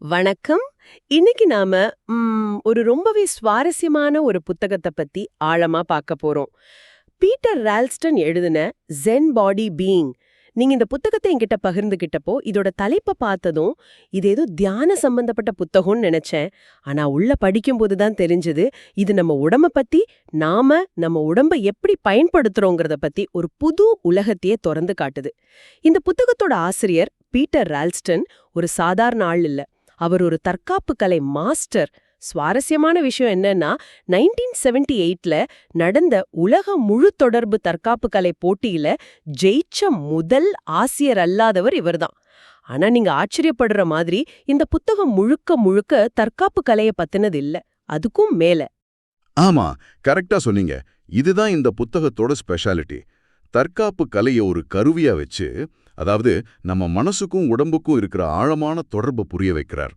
வணக்கம். இன்னைக்கு நாம ஒரு ரொம்பவே சுவாரஸ்யமான ஒரு புத்தகத்தை பத்தி ஆழமா பார்க்க போறோம். பீட்டர் ரால்ஸ்டன் எழுதின ஜென் பாடி பீயிங். நீங்க இந்த புத்தகத்தை என்கிட்ட பகிர்ந்துகிட்டப்போ இதோட தலைப்பை பார்த்ததும் இது ஏதோ தியான சம்பந்தப்பட்ட புத்தகம்னு நினைச்சேன். ஆனா உள்ள படிக்கும்போது தான் தெரிஞ்சது இது நம்ம உடம்ப பத்தி, நம்ம உடம்ப எப்படி பயன்படுத்துறோங்கிறத பத்தி ஒரு புது உலகத்தையே திறந்து காட்டுது. இந்த புத்தகத்தோட ஆசிரியர் பீட்டர் ரால்ஸ்டன் ஒரு சாதாரண ஆள் இல்ல. அவர் ஒரு தற்காப்பு கலை மாஸ்டர். சுவாரஸ்யமான விஷயம் என்னன்னா 1978ல நடந்த உலக முழு தொடர்பு தற்காப்பு கலை போட்டியில ஜெயிச்ச முதல் ஆசியர் அல்லாதவர் இவர்தான். ஆனா நீங்க ஆச்சரியப்படுற மாதிரி இந்த புத்தகம் முழுக்க முழுக்க தற்காப்பு கலைய பத்தினது இல்ல. அதுக்கும் மேல. ஆமா, கரெக்டா சொன்னீங்க. இதுதான் இந்த புத்தகத்தோட ஸ்பெஷாலிட்டி. தற்காப்பு கலையை ஒரு கருவியா வச்சு, அதாவது நம்ம மனசுக்கும் உடம்புக்கும் இருக்கிற ஆழமான தொடர்பை புரிய வைக்கிறார்.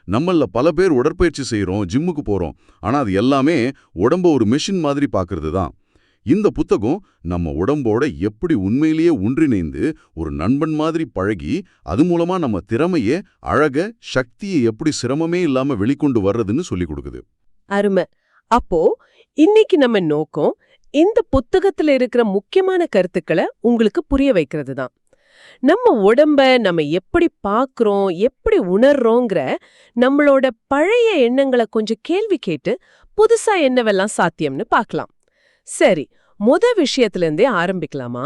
நம்மள பல பேர் உடற்பயிற்சி செய்றோம், ஜிம்முக்கு போறோம். ஆனா அது எல்லாமே உடம்ப ஒரு மெஷின் மாதிரி பார்க்கறது தான். இந்த புத்தகம் நம்ம உடம்போட எப்படி உண்மையிலேயே ஒன்றிணைந்து ஒரு நண்பன் மாதிரி பழகி, அது மூலமா நம்ம திறமையே, அழக, சக்தியை எப்படி சிரமமே இல்லாம வெளிக்கொண்டு வர்றதுன்னு சொல்லிக் கொடுக்குது. அருமை. அப்போ இன்னைக்கு நம்ம நோக்கம் இந்த புத்தகத்துல இருக்கிற முக்கியமான கருத்துக்களை உங்களுக்கு புரிய வைக்கிறது தான். நம்ம உடம்ப நம்ம எப்படி பார்க்கறோம், எப்படி உணர்றோங்கிற நம்மளோட பழைய எண்ணங்களை கொஞ்சம் கேள்வி கேட்டு புதுசா என்னவெல்லாம் சாத்தியம்னு பார்க்கலாம். சரி, விஷயத்துல இருந்தே ஆரம்பிக்கலாமா?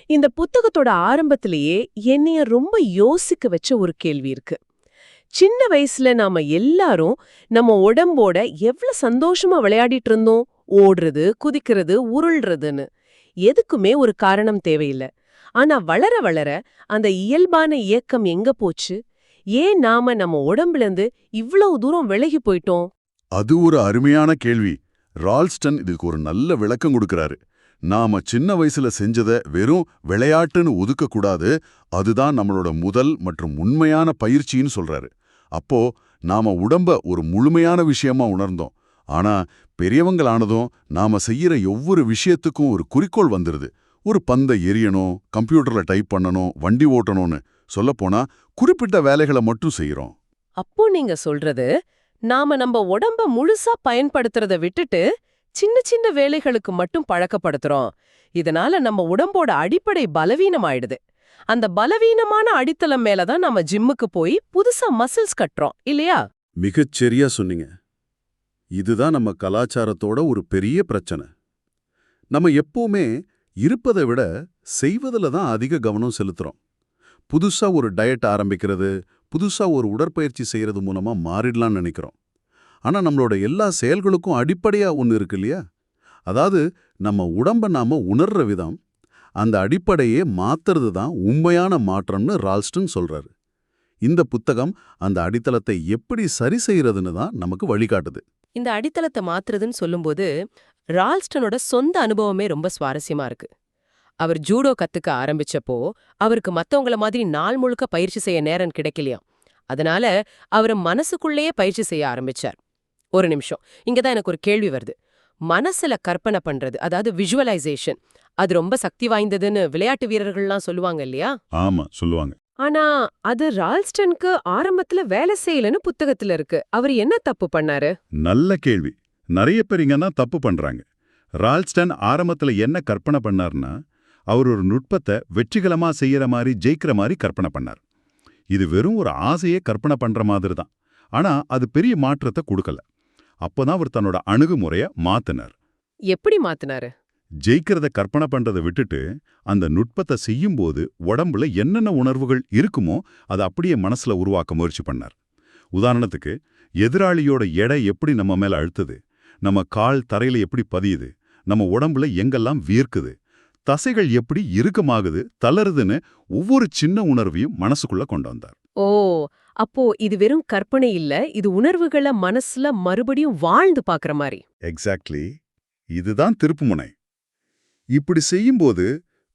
இந்த புத்தகத்தோட ஆரம்பத்திலேயே என்னைய ரொம்ப யோசிக்க வச்ச ஒரு கேள்வி இருக்கு. சின்ன வயசுல நாம எல்லாரும் நம்ம உடம்போட எவ்வளவு சந்தோஷமா விளையாடிட்டு இருந்தோம். ஓடுறது, குதிக்கிறது, உருள்றதுன்னு எதுக்குமே ஒரு காரணம் தேவையில்லை. ஆனா வளர வளர அந்த இயல்பான இயக்கம் எங்க போச்சு? ஏன் நாம நம்ம உடம்புல இருந்து இவ்வளவு தூரம் விலகி போயிட்டோம்? அது ஒரு அருமையான கேள்வி. ரால்ஸ்டன் இதுக்கு ஒரு நல்ல விளக்கம் கொடுக்கறாரு. நாம சின்ன வயசுல செஞ்சத வெறும் விளையாட்டுன்னு ஒதுக்க கூடாது, அதுதான் நம்மளோட முதல் மற்றும் உண்மையான பயிற்சின்னு சொல்றாரு. அப்போ நாம உடம்ப ஒரு முழுமையான விஷயமா உணர்ந்தோம். ஆனா பெரியவங்களானதும் நாம செய்யற ஒவ்வொரு விஷயத்துக்கும் ஒரு குறிக்கோள் வந்துருது. ஒரு பந்தை எரியணும், கம்ப்யூட்டர்ல டைப் பண்ணணும், வண்டி ஓட்டணும்னு சொல்லப்போனா குறிப்பிட்ட வேலைகளை மட்டும் செய்யறோம். அப்போ நீங்க சொல்றது, நாம நம்ம உடம்ப முழுசா பயன்படுத்துறத விட்டுட்டு சின்ன சின்ன வேலைகளுக்கு மட்டும் பழக்கப்படுத்துறோம். இதனால நம்ம உடம்போட அடிப்படை பலவீனமாயிடுது. அந்த பலவீனமான அடித்தளம் மேலதான் நம்ம ஜிம்முக்கு போய் புதுசா மசில்ஸ் கட்டுறோம், இல்லையா? மிகச்சரியா சொன்னீங்க. இதுதான் நம்ம கலாச்சாரத்தோட ஒரு பெரிய பிரச்சனை. நம்ம எப்பவுமே இருப்பதை விட செய்வதில் தான் அதிக கவனம் செலுத்துறோம். புதுசா ஒரு டயட் ஆரம்பிக்கிறது, புதுசா ஒரு உடற்பயிற்சி செய்யறது மூலமா மாறிடலாம்னு நினைக்கிறோம். ஆனா நம்மளோட எல்லா செயல்களுக்கும் அடிப்படையா ஒன்று இருக்கு இல்லையா? அதாவது நம்ம உடம்ப நாம உணர்ற விதம், அந்த அடிப்படையே மாத்துறது தான் உண்மையான மாற்றம்னு ரால்ஸ்டன் சொல்றாரு. இந்த புத்தகம் அந்த அடித்தளத்தை எப்படி சரி செய்யறதுன்னு தான் நமக்கு வழிகாட்டுது. இந்த அடித்தளத்தை மாத்துறதுன்னு சொல்லும்போது ரால்ஸ்டனோட சொந்த அனுபவமே ரொம்ப சுவாரஸ்யமா இருக்கு. அவர் ஜூடோ கத்துக்க ஆரம்பிச்சப்போ அவருக்கு மத்தவங்கள மாதிரி நாள் முழுக்க பயிற்சி செய்ய நேரம் கிடைக்கலையாம். அதனால அவர் மனசுக்குள்ளேயே பயிற்சி செய்ய ஆரம்பிச்சார். ஒரு நிமிஷம், இங்கதான் எனக்கு ஒரு கேள்வி வருது. மனசுல கற்பனை பண்றது, அதாவது விஷுவலைசேஷன், அது ரொம்ப சக்தி வாய்ந்ததுன்னு விளையாட்டு வீரர்கள்லாம் சொல்லுவாங்க இல்லையா? ஆமா, சொல்லுவாங்க. ஆனா அது ரால்ஸ்டனுக்கு ஆரம்பத்துல வேலை செய்யலன்னு புத்தகத்துல இருக்கு. அவர் என்ன தப்பு பண்ணாரு? நல்ல கேள்வி. நிறைய பேர் இங்கன்னா தப்பு பண்றாங்க. ரால்ஸ்டன் ஆரம்பத்துல என்ன கற்பனை பண்ணார்னா, அவர் ஒரு நுட்பத்தை வெற்றிகரமா செய்யற மாதிரி, ஜெயிக்கிற மாதிரி கற்பனை பண்ணார். இது வெறும் ஒரு ஆசையே கற்பனை பண்ற மாதிரி தான். ஆனா அது பெரிய மாற்றத்தை கொடுக்கல. அப்பதான் அவர் தன்னோட அணுகுமுறைய மாத்தினார். எப்படி மாத்தினாரு? ஜெயிக்கிறத கற்பனை பண்றதை விட்டுட்டு அந்த நுட்பத்தை செய்யும்போது உடம்புல என்னென்ன உணர்வுகள் இருக்குமோ அதை அப்படியே மனசுல உருவாக்க முயற்சி பண்ணார். உதாரணத்துக்கு, எதிராளியோட எடை எப்படி நம்ம மேல அழுத்துது, நம்ம கால் தரையில எப்படி பதியுது, நம்ம உடம்புல எங்கெல்லாம் வீர்க்குது, தசைகள் எப்படி இறுக்கமாகுது, தளருதுன்னு ஒவ்வொரு சின்ன உணர்வையும் மனசுக்குள்ள கொண்டு வந்தார். ஓ, அப்போ இது வெறும் கற்பனை இல்ல, இது உணர்வுகளை மனசுல மறுபடியும் வாழ்ந்து பாக்குற மாதிரி. எக்ஸாக்ட்லி. இதுதான் திருப்புமுனை. இப்படி செய்யும்போது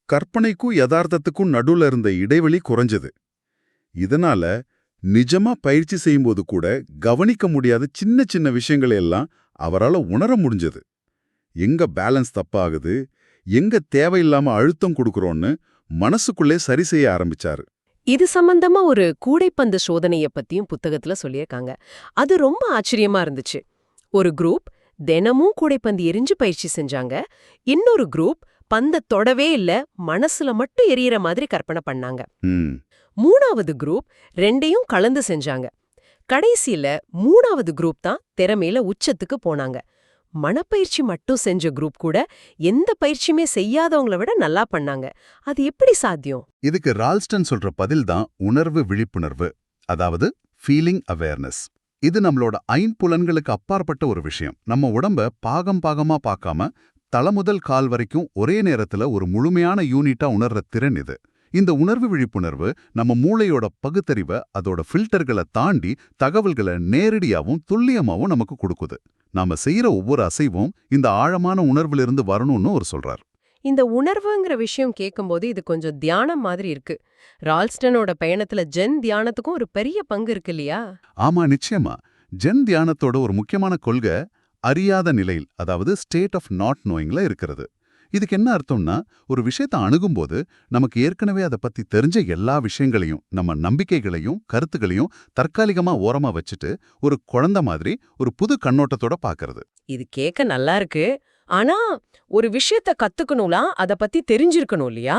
கற்பனைக்கும் யதார்த்தத்துக்கும் நடுவுல இருந்த இடைவெளி குறைஞ்சது. இதனால நிஜமா பயிற்சி செய்யும்போது கூட கவனிக்க முடியாத சின்ன சின்ன விஷயங்களை எல்லாம் அவரால் உணர முடிஞ்சது. எங்க பேலன்ஸ் தப்பாகுது, எங்க தேவையில்லாம அழுத்தம் கொடுக்கறோன்னு மனசுக்குள்ளே சரி செய்ய ஆரம்பிச்சாரு. இது சம்பந்தமா ஒரு கூடைப்பந்து சோதனைய பத்தியும் புத்தகத்துல சொல்லியிருக்காங்க. அது ரொம்ப ஆச்சரியமா இருந்துச்சு. ஒரு குரூப் தினமும் கூடைப்பந்து எரிஞ்சு பயிற்சி செஞ்சாங்க. இன்னொரு குரூப் பந்த தொடவே இல்ல, மனசுல மட்டும் எரியற மாதிரி கற்பனை பண்ணாங்க. ம். மூணாவது குரூப் ரெண்டையும் கலந்து செஞ்சாங்க. கடைசியில மூணாவது குரூப் தான் திறமையில உச்சத்துக்கு போனாங்க. மனப்பயிற்சி மட்டும் செஞ்ச குரூப் கூட எந்த பயிற்சியுமே செய்யாதவங்கள விட நல்லா பண்ணாங்க. அது எப்படி சாத்தியம்? இதுக்கு ரால்ஸ்டன் சொல்ற பதில் தான் உணர்வு விழிப்புணர்வு, அதாவது ஃபீலிங் அவேர்னஸ். இது நம்மளோட ஐம்புலன்களுக்கு அப்பாற்பட்ட ஒரு விஷயம். நம்ம உடம்ப பாகம் பாகமா பார்க்காம தலை முதல் கால் வரைக்கும் ஒரே நேரத்துல ஒரு முழுமையான யூனிட்டா உணர்ற திறன் இது. இந்த உணர்வு விழிப்புணர்வு நம்ம மூளையோட பகுத்தறிவை, அதோட ஃபில்டர்களை தாண்டி தகவல்களை நேரடியாவும் துல்லியமாவும் நமக்கு கொடுக்குது. நாம செய்யற ஒவ்வொரு அசைவும் இந்த ஆழமான உணர்விலிருந்து வரணும்னு அவர் சொல்றார். இந்த உணர்வுங்கிற விஷயம் கேட்கும்போது இது கொஞ்சம் தியானம் மாதிரி இருக்கு. ரால்ஸ்டனோட பயணத்துல ஜென் தியானத்துக்கும் ஒரு பெரிய பங்கு இருக்கு இல்லையா? ஆமா, நிச்சயமா. ஜென் தியானத்தோட ஒரு முக்கியமான கொள்கை அறியாத நிலையில், அதாவது ஸ்டேட் ஆஃப் நாட் நோயிங்ல இருக்கிறது. இதுக்கு என்ன அர்த்தம்னா, ஒரு விஷயத்தை அணுகும்போது நமக்கு ஏற்கனவே அதை பத்தி தெரிஞ்ச எல்லா விஷயங்களையும், நம்ம நம்பிக்கைகளையும் கருத்துகளையும் தற்காலிகமா ஓரமா வச்சுட்டு ஒரு குழந்தை மாதிரி ஒரு புது கண்ணோட்டத்தோட பார்க்கறது. இது கேட்க நல்லா இருக்கு. ஆனா ஒரு விஷயத்த கத்துக்கணும்லாம் அத பத்தி தெரிஞ்சிருக்கணும் இல்லையா?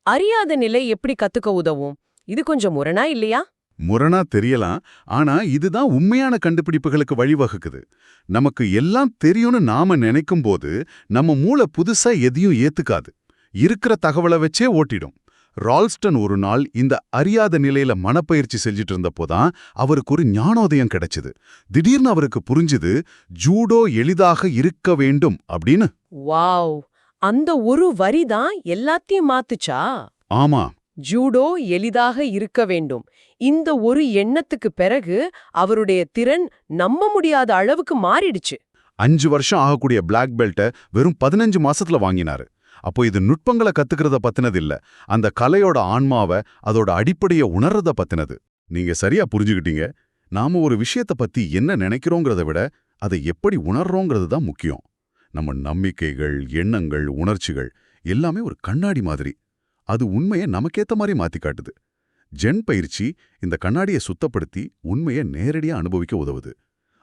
அறியாத நிலை எப்படி கத்துக்க உதவும்? இது கொஞ்சம் முரணா இல்லையா? முரணா தெரியலாம், ஆனா இதுதான் உண்மையான கண்டுபிடிப்புகளுக்கு வழிவகுக்குது. நமக்கு எல்லாம் தெரியும்னு நாம நினைக்கும் போது நம்ம மூளை புதுசா எதையும் ஏத்துக்காது. இருக்கிற தகவலை வச்சே ஓட்டிடும். ரால்ஸ்டன் ஒரு நாள் இந்த அறியாத நிலையில மனப்பயிற்சி செஞ்சிட்டு இருந்தப்போதான் அவருக்கு ஒரு ஞானோதயம் கிடைச்சது. திடீர்னு அவருக்கு புரிஞ்சுது, ஜூடோ எளிதாக இருக்க வேண்டும் அப்படின்னு. வாவ்! அந்த ஒரு வரி தான் எல்லாத்தையும் மாத்துச்சா? ஆமா, ஜூடோ எளிதாக இருக்க வேண்டும். இந்த ஒரு எண்ணத்துக்கு பிறகு அவருடைய திறன் நம்ப முடியாத அளவுக்கு மாறிடுச்சு. 5 வருஷம் ஆகக்கூடிய பிளாக் பெல்ட்டை வெறும் 15 மாசத்துல வாங்கினாரு. அப்போ இது நுட்பங்களை கத்துக்கிறத பத்தினது இல்ல, அந்த கலையோட ஆன்மாவை, அதோட அடிப்படையை உணர்றத பத்தினது. நீங்க சரியா புரிஞ்சுக்கிட்டீங்க. நாம ஒரு விஷயத்த பத்தி என்ன நினைக்கிறோங்கிறத விட அதை எப்படி உணர்றோங்கிறது தான் முக்கியம். நம்ம நம்பிக்கைகள், எண்ணங்கள், உணர்ச்சிகள் எல்லாமே ஒரு கண்ணாடி மாதிரி. அது உண்மையை நமக்கேத்த மாதிரி மாத்தி காட்டுது. ஜென் பயிற்சி இந்த கண்ணாடியை சுத்தப்படுத்தி உண்மையை நேரடியா அனுபவிக்க உதவுது.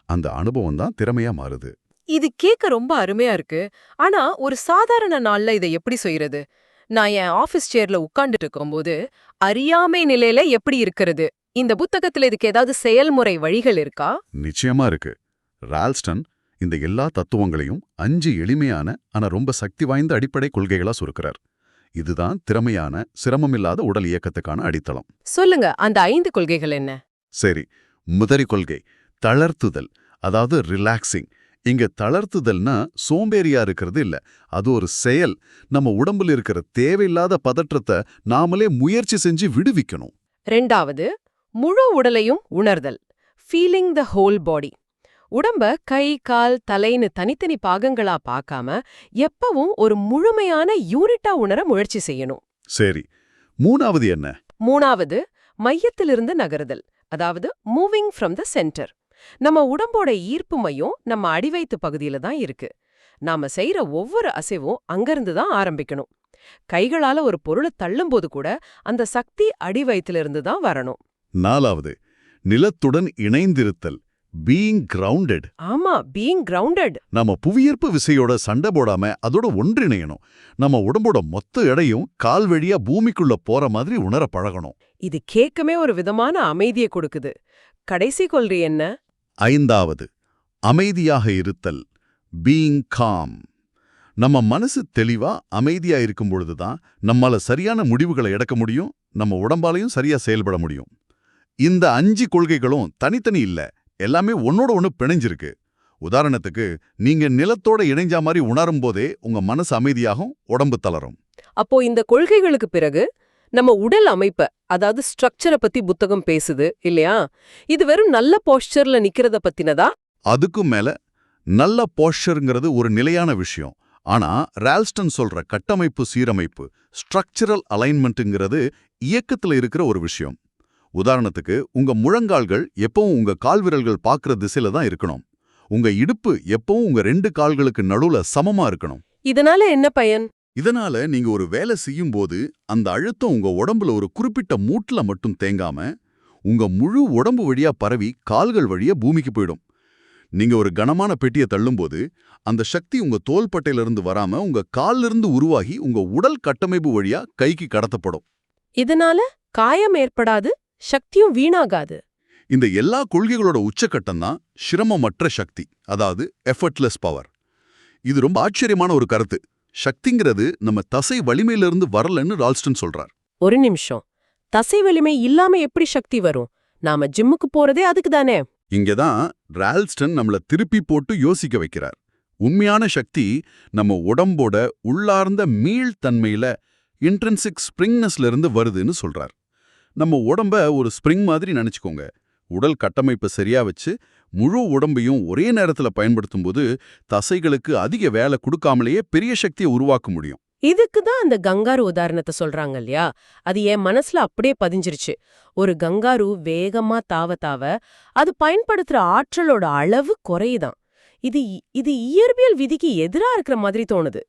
அந்த அனுபவம் தான் திறமையா மாறுது. இது கேட்க ரொம்ப அருமையா இருக்கு. ஆனா ஒரு சாதாரண நாள்ல இதை எப்படி செய்யறது? நான் என் ஆபீஸ் சேர்ல உட்கார்ந்துட்டு இருக்கும்போது அறியாமை நிலையில எப்படி இருக்கிறது? இந்த புத்தகத்துல இதுக்கு ஏதாவது செயல்முறை வழிகள் இருக்கா? நிச்சயமா இருக்கு. ரால்ஸ்டன் இந்த எல்லா தத்துவங்களையும் 5 எளிமையான ஆனா ரொம்ப சக்தி வாய்ந்த அடிப்படை கொள்கைகளா சுருக்கிறார். இதுதான் திறமையான, சிரமமில்லாத உடல் இயக்கத்துக்கான அடித்தளம். சொல்லுங்க, அந்த 5 கொள்கைகள் என்ன? சரி, முதற் கொள்கை தளர்த்துதல், அதாவது ரிலாக்ஸிங். இங்க தளர்த்துதல்னா சோம்பேறியா இருக்கிறது இல்ல, அது ஒரு செயல். நம்ம உடம்புல இருக்கிற தேவையில்லாத பதற்றத்தை நாமளே முயற்சி செஞ்சு விடுவிக்கணும். 2வது, முழு உடலையும் உணர்தல். ஃபீலிங் த ஹோல் பாடி. உடம்ப கை, கால், தலைன்னு தனித்தனி பாகங்களா பார்க்காம எப்பவும் ஒரு முழுமையான யூனிட்டா உணர முயற்சி செய்யணும். சரி, 3வது என்ன? 3வது, மையத்திலிருந்து நகருதல். அதாவது மூவிங் ஃப்ரம் த சென்டர். நம்ம உடம்போட ஈர்ப்பு மையம் நம்ம அடிவயித்து பகுதியில தான் இருக்கு. நாம செய்யற ஒவ்வொரு அசைவும் அங்கிருந்து தான் ஆரம்பிக்கணும். கைகளால ஒரு பொருளை தள்ளும்போது கூட அந்த சக்தி அடிவயித்திலிருந்து தான் வரணும். 4வது, நிலத்துடன் இணைந்திருத்தல், பீயிங் கிரவுண்டட். ஆமா, பீயிங் கிரவுண்டட். நம்ம புவியீர்ப்பு விசையோட சண்டை போடாம அதோட ஒன்றிணையணும். நம்ம உடம்போட மொத்த எடையும் கால் வழியா பூமிக்குள்ள போற மாதிரி உணர பழகணும். இது கேட்கவே ஒரு விதமான அமைதியை கொடுக்குது. கடைசி கொள்கை என்ன? 5வது, அமைதியாக இருத்தல், பீயிங் காம். நம்ம மனசு தெளிவா அமைதியா இருக்கும் பொழுதுதான் நம்மால சரியான முடிவுகளை எடுக்க முடியும், நம்ம உடம்பாலையும் சரியா செயல்பட முடியும். இந்த 5 கொள்கைகளும் தனித்தனி இல்ல, எல்லாமே ஒன்னோட ஒண்ணு பிணைஞ்சிருக்கு. உதாரணத்துக்கு, நீங்க நிலத்தோட இணைஞ்சா மாதிரி உணரும் போதே உங்க மனசு அமைதியாகும், உடம்பு தளரும். அப்போ இந்த கொள்கைகளுக்கு பிறகு நம்ம உடல் அமைப்ப, அதாவது ஸ்ட்ரக்சரை பத்தி புத்தகம் பேசுது இல்லையா? இது வெறும் நல்ல போஸ்டர்ல நிக்கிறத பத்தினதா? அதுக்கும் மேல, நல்ல போஸ்டர்ங்கிறது ஒரு நிலையான விஷயம். ஆனா ரால்ஸ்டன் சொல்ற கட்டமைப்பு சீரமைப்பு, ஸ்ட்ரக்சரல் அலைன்மெண்ட்ங்கிறது இயக்கத்துல இருக்கிற ஒரு விஷயம். உதாரணத்துக்கு, உங்க முழங்கால்கள் எப்பவும் உங்க கால்விரல்கள் பார்க்குற திசையில தான் இருக்கணும். உங்க இடுப்பு எப்பவும் உங்க 2 கால்களுக்கு நடுவுல சமமா இருக்கணும். இதனால என்ன பயன்? இதனால நீங்க ஒரு வேலை செய்யும்போது அந்த அழுத்தம் உங்க உடம்புல ஒரு குறிப்பிட்ட மூட்டுல மட்டும் தேங்காம உங்க முழு உடம்பு வழியா பரவி கால்கள் வழியா பூமிக்கு போயிடும். நீங்க ஒரு கனமான பெட்டியை தள்ளும்போது அந்த சக்தி உங்க தோள்பட்டையிலிருந்து வராம உங்க கால்ல இருந்து உருவாகி உங்க உடல் கட்டமைப்பு வழியா கைக்கு கடத்தப்படும். இதனால காயம் ஏற்படாது, சக்தியும் வீணாகாது. இந்த எல்லா கொள்கைகளோட உச்சக்கட்டம் தான் சிரமமற்ற சக்தி, அதாவது எஃபர்ட்லெஸ் பவர். இது ரொம்ப ஆச்சரியமான ஒரு கருத்து. சக்திங்கிறது நம்ம தசை வலிமையிலிருந்து வரலன்னு ரால்ஸ்டன் சொல்றார். ஒரு நிமிஷம், தசை வலிமை இல்லாம எப்படி சக்தி வரும்? நாம ஜிம்முக்கு போறதே அதுக்கு தானே. இங்கதான் ரால்ஸ்டன் நம்மள திருப்பி போட்டு யோசிக்க வைக்கிறார். உண்மையான சக்தி நம்ம உடம்போட உள்ளார்ந்த மீள்தன்மையில இன்ட்ரின்சிக் ஸ்ப்ரிங்னஸ்ல இருந்து வருதுன்னு சொல்றார். நம்ம உடம்ப ஒரு ஸ்ப்ரிங் மாதிரி நினைச்சுக்கோங்க. உடல் கட்டமைப்பை சரியா வச்சு முழு உடம்பையும் ஒரே நேரத்துல பயன்படுத்தும்போது தசைகளுக்கு அதிக வேலை கொடுக்காமலேயே பெரிய சக்தியை உருவாக்க முடியும். இதுக்கு தான் அந்த கங்காரு உதாரணத்தை சொல்றாங்க இல்லையா? அது என் மனசுல அப்படியே பதிஞ்சிருச்சு. ஒரு கங்காரு வேகமா தாவ தாவ அது பயன்படுத்துற ஆற்றலோட அளவு குறையுதான். இது இது இயற்பியல் விதிக்கு எதிரா இருக்கிற மாதிரி தோணுது.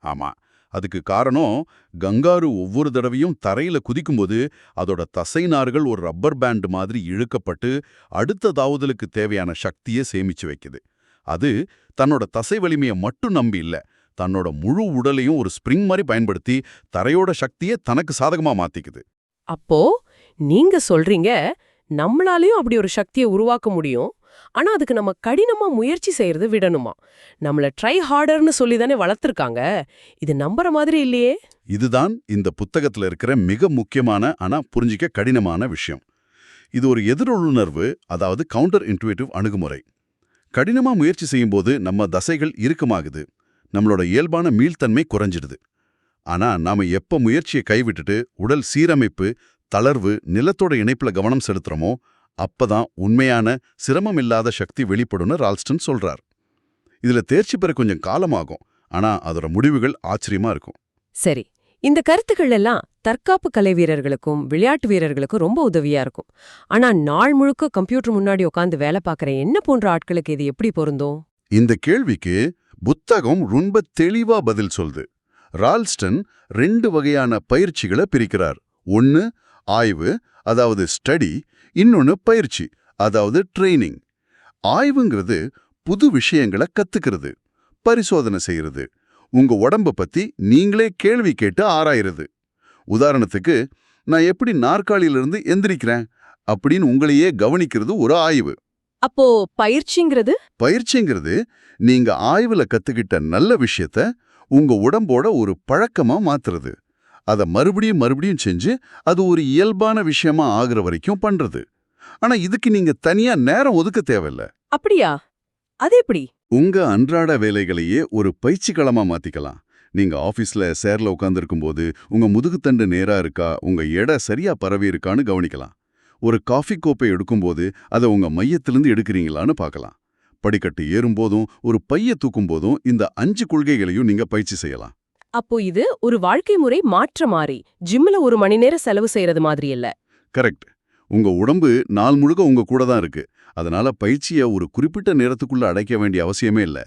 ஆமா, அதுக்கு காரணம் கங்காரு ஒவ்வொரு தடவையும் தரையில குதிக்கும்போது அதோட தசை நார்கள் ஒரு ரப்பர் பேண்ட் மாதிரி இழுக்கப்பட்டு அடுத்த தாவுதலுக்கு தேவையான சக்தியை சேமிச்சு வைக்குது. அது தன்னோட தசை வலிமையை மட்டும் நம்பி இல்ல, தன்னோட முழு உடலையும் ஒரு ஸ்ப்ரிங் மாதிரி பயன்படுத்தி தரையோட சக்தியை தனக்கு சாதகமா மாத்திக்குது. அப்போ நீங்க சொல்றீங்க நம்மளாலையும் அப்படி ஒரு சக்தியை உருவாக்க முடியும், ஆனா அதுக்கு நம்ம கடினமா முயற்சி செய்யறது விடணுமா? நம்மள ட்ரை ஹார்டர்னு சொல்லி தானே வளர்த்துருக்காங்க. இது நம்புற மாதிரி இல்லையே. இதுதான் இந்த புத்தகத்துல இருக்கிற மிக முக்கியமான ஆனா புரிஞ்சிக்க கடினமான விஷயம். இது ஒரு எதிரொலுணர்வு, அதாவது கவுண்டர் இன்ட்யூட்டிவ் அணுகுமுறை. கடினமா முயற்சி செய்யும்போது நம்ம தசைகள் இறுக்கமாகுது, நம்மளோட இயல்பான மீள்தன்மை குறைஞ்சிடுது. ஆனா நாம எப்ப முயற்சியை கைவிட்டுட்டு உடல் சீரமைப்பு, தளர்வு, நிலத்தோட இணைப்புல கவனம் செலுத்துறோமோ அப்பதான் உண்மையான சிரமம் இல்லாத சக்தி வெளிப்படும்னு ரால்ஸ்டன் சொல்றார். இதுல தேர்ச்சி பெற கொஞ்சம் காலமாகும், ஆனா அதோட முடிவுகள் ஆச்சரியமா இருக்கும். சரி, இந்த கருத்துக்கள் எல்லாம் தற்காப்பு கலை வீரர்களுக்கும் விளையாட்டு வீரர்களுக்கும் ரொம்ப உதவியா இருக்கும். ஆனா நாள் முழுக்க கம்ப்யூட்டர் முன்னாடி உட்காந்து வேலை பார்க்குற என்ன போன்ற ஆட்களுக்கு இது எப்படி பொருந்தும்? இந்த கேள்விக்கு புத்தகம் ரொம்ப தெளிவா பதில் சொல்லுது. ரால்ஸ்டன் 2 வகையான பயிற்சிகளை பிரிக்கிறார். ஒன்னு ஆய்வு, அதாவது ஸ்டடி, இன்னொன்னு பயிற்சி, அதாவது ட்ரெய்னிங். ஆய்வுங்கிறது புது விஷயங்களை கத்துக்கிறது, பரிசோதனை செய்யறது, உங்க உடம்ப பத்தி நீங்களே கேள்வி கேட்டு ஆராயிறது. உதாரணத்துக்கு, நான் எப்படி நாற்காலியிலிருந்து எந்திரிக்கிறேன் அப்படின்னு உங்களையே கவனிக்கிறது ஒரு ஆய்வு. அப்போ பயிற்சிங்கிறது? பயிற்சிங்கிறது நீங்க ஆய்வுல கத்துக்கிட்ட நல்ல விஷயத்த உங்க உடம்போட ஒரு பழக்கமா மாத்துறது. அதை மறுபடியும் மறுபடியும் செஞ்சு அது ஒரு இயல்பான விஷயமா ஆகுற வரைக்கும் பண்றது. ஆனா இதுக்கு நீங்க தனியா நேரம் ஒதுக்க தேவையில்ல. அப்படியா? அது எப்படி? உங்க அன்றாட வேலைகளையே ஒரு பயிற்சி களமா மாத்திக்கலாம். நீங்க ஆபீஸ்ல சேர்ல உட்கார்ந்திருக்கும் போது உங்க முதுகுத்தண்டு நேரா இருக்கா, உங்க எடை சரியா பரவி இருக்கான்னு கவனிக்கலாம். ஒரு காஃபி கோப்பை எடுக்கும்போது அதை உங்க மையத்திலிருந்து எடுக்கிறீங்களான்னு பார்க்கலாம். படிக்கட்டு ஏறும்போதும் ஒரு பைய தூக்கும் போதும் இந்த 5 கொள்கைகளையும் நீங்க பயிற்சி செய்யலாம். அப்போ இது ஒரு வாழ்க்கை முறை மாற்ற மாறி ஜிம்ல 1 மணி நேரம் செலவு செய்யறது மாதிரி இல்ல. கரெக்ட். உங்க உடம்பு நாள் முழுக்க உங்க கூட தான் இருக்கு. அதனால பயிற்சியை ஒரு குறிப்பிட்ட நேரத்துக்குள்ள அடைக்க வேண்டிய அவசியமே இல்ல.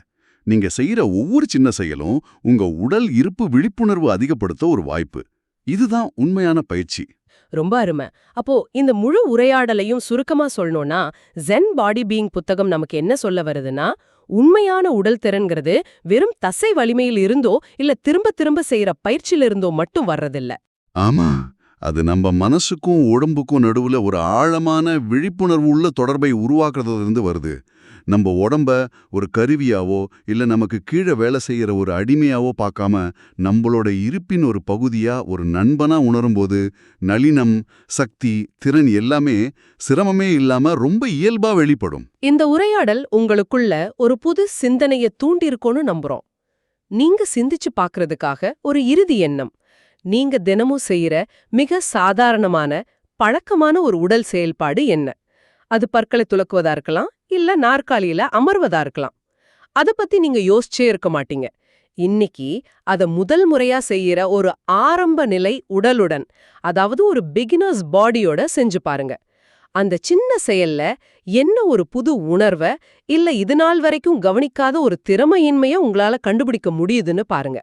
நீங்க செய்யற ஒவ்வொரு சின்ன செயலும் உங்க உடல் இருப்பு விழிப்புணர்வு அதிகப்படுத்த ஒரு வாய்ப்பு. இதுதான் உண்மையான பயிற்சி. ரொம்ப அருமை. அப்போ இந்த முழு உரையாடலையும் சுருக்கமா சொல்லணும்னா, ஜென் பாடி பீயிங் புத்தகம் நமக்கு என்ன சொல்ல வருதுன்னா, உண்மையான உடல் திறன்கிறது வெறும் தசை வலிமையில் இருந்தோ இல்ல திரும்ப திரும்ப செய்யற பயிற்சியில இருந்தோ மட்டும் வர்றதில்ல. ஆமா, அது நம்ம மனசுக்கும் உடம்புக்கும் நடுவுல ஒரு ஆழமான விழிப்புணர்வு உள்ள தொடர்பை உருவாக்குறதுலேருந்து வருது. நம்ம உடம்ப ஒரு கருவியாவோ இல்ல நமக்கு கீழே வேலை செய்யற ஒரு அடிமையாவோ பார்க்காம நம்மளோட இருப்பின் ஒரு பகுதியா, ஒரு நண்பனா உணரும்போது நளினம், சக்தி, திறன் எல்லாமே சிரமமே இல்லாம ரொம்ப இயல்பா வெளிப்படும். இந்த உரையாடல் உங்களுக்குள்ள ஒரு புது சிந்தனைய தூண்டிருக்கோன்னு நம்புறோம். நீங்க சிந்திச்சு பார்க்கறதுக்காக ஒரு இறுதி எண்ணம். நீங்க தினமும் செய்யற மிக சாதாரணமான பழக்கமான ஒரு உடல் செயல்பாடு என்ன? அது பற்களை துலக்குவதா இருக்கலாம், இல்ல நாற்காலியில அமர்வதா இருக்கலாம். அத பத்தி நீங்க யோசிச்சே இருக்க மாட்டீங்க. இன்னைக்கு அத முதல் முறையா செய்யற ஒரு ஆரம்ப நிலை உடலுடன், அதாவது ஒரு பிகினர்ஸ் பாடியோட செஞ்சு பாருங்க. அந்த சின்ன செயல்ல என்ன ஒரு புது உணர்வை இல்ல இதுநாள் வரைக்கும் கவனிக்காத ஒரு திறமையின்மைய உங்களால கண்டுபிடிக்க முடியுதுன்னு பாருங்க.